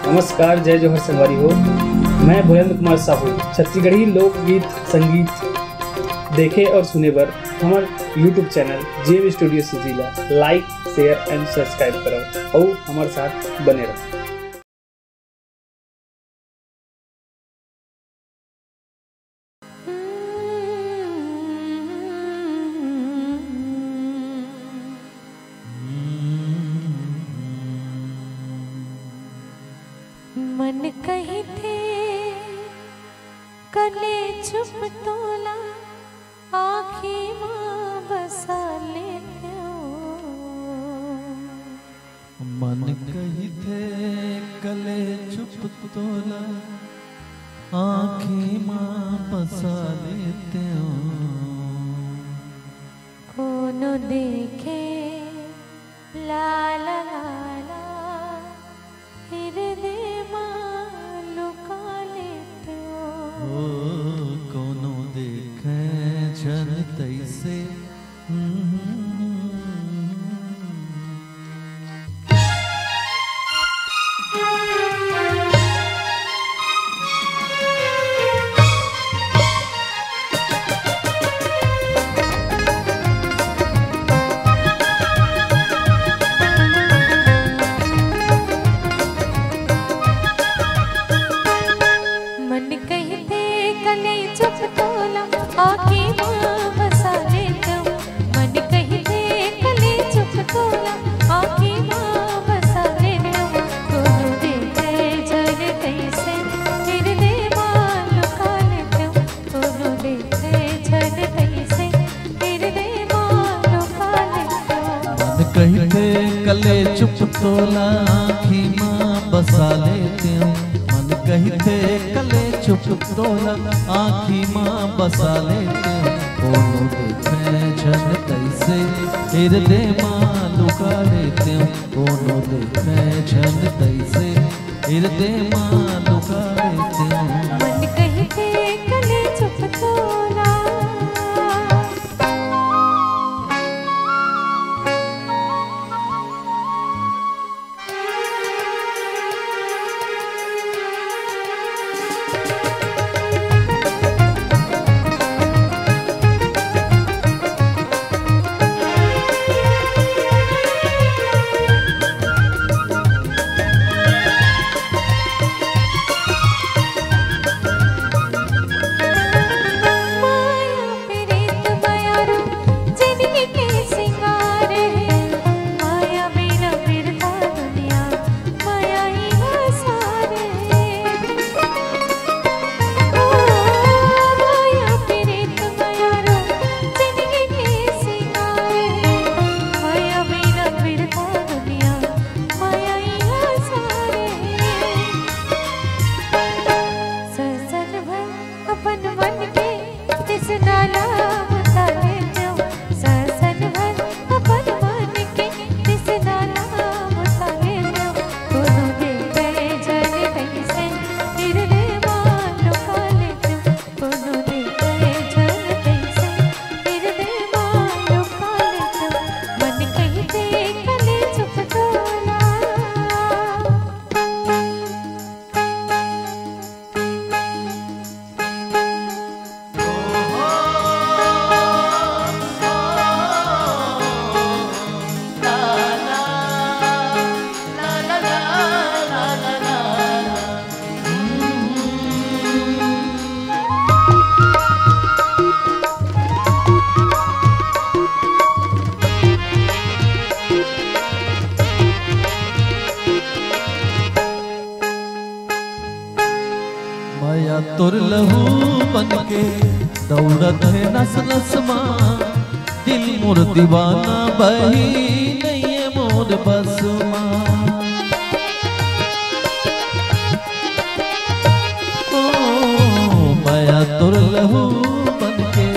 नमस्कार, जय जोहर संगवारी हो। मैं भोलेंद्र कुमार साहू छत्तीसगढ़ी लोकगीत संगीत देखे और सुने बर हमार यूट्यूब चैनल जेएम स्टूडियो सिजिला लाइक शेयर एंड सब्सक्राइब करो और हमारे साथ बने रहो। मन कही थे कले चुप तोला आँखी माँ बसा लेते हो। मन कही थे कले चुप तोला आँखी माँ बसा लेते हो। कोनो देखे लाला लाला हृदय कोनो देखे जन तैसे कले चुप तोला आँखी माँ बसा लेते हो। मन कही थे कले चुप तोला आँखी माँ बसा लेते हो। कोनो देखे जन कैसे हृदय माँ लुका लेते हो। कोनो देखे जन कैसे हृदय माँ लुका लेते हो। मन कही थे कले चुप तोला तोर लहू बनके दौड़त है नस नस माँ। दिल मोर दीवाना बही नहीं है मोर बस माँ। ओ माया तोर लहू बनके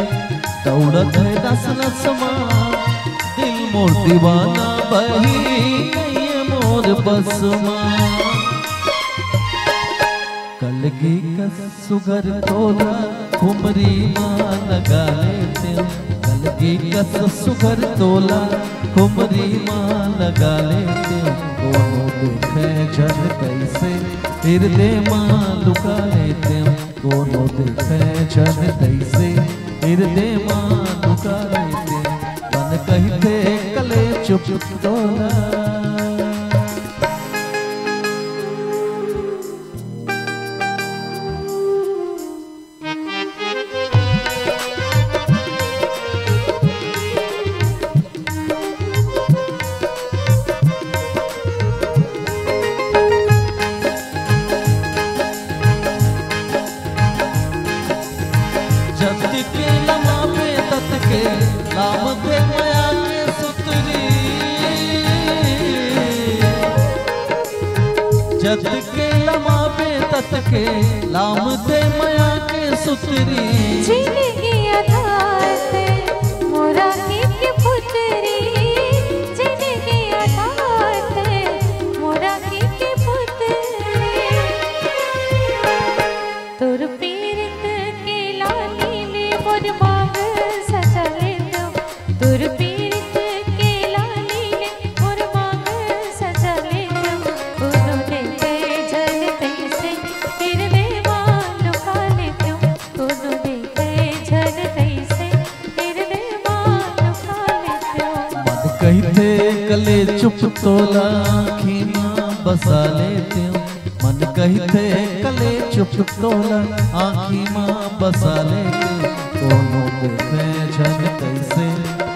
दौड़त है नस नस माँ। दिल मोर दीवाना बही नहीं है मोर बस माँ। कलगी कस सुगर तोला खुमरी माँ लगा लेते हो। कलगी कस सुगर तोला खुमरी माँ लगा लेते हो। देखे जन कैसे हृदय मां लुका लेते हम, कोनो देखे जन कैसे हृदय मां लुका लेते हम, मन कहते कले चुप तोला। जत के लमा पे तत के लाम दे माया के सुतरी, जत के लमा पे तत के लाम दे माया के सुतरी, जिंदगी आधार से मोरा के पुतरी, जिंदगी आधार से मोरा के पुतरी, तुर पीरत के लाली में मोर मांग सजा ले दो, तुर पीरत के लाली में मोर मांग सजा ले दो, कोनो देखे जन कैसे हृदय मां लुका ले दो, कोनो देखे जन कैसे हृदय मां लुका ले दो। मन कहते कले चुप तोला आँखी मां बसा लेते हो, मन कहते कले चुप तोला आँखी मां बसा लेते हो, कोनो देखे जन कैसे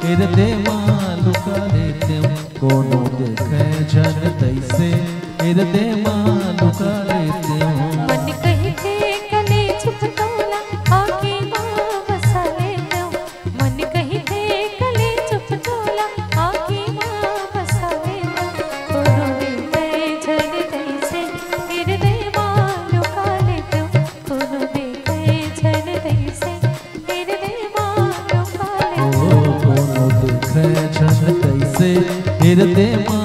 हृदय मां लुका लेते हो, कोनो देखे जन कैसे हृदय मां लुका लेते हो। मन कहते कले चुप तोला आँखी मां बसा ले दो, मन कहते कले चुप तोला आँखी मां बसा ले दो, कोनो देखे जन कैसे हृदय मां लुका ले दो, कोनो देखे जन कैसे हृदय मां लुका ले दो। कोनो देखे जन कैसे हृदय मां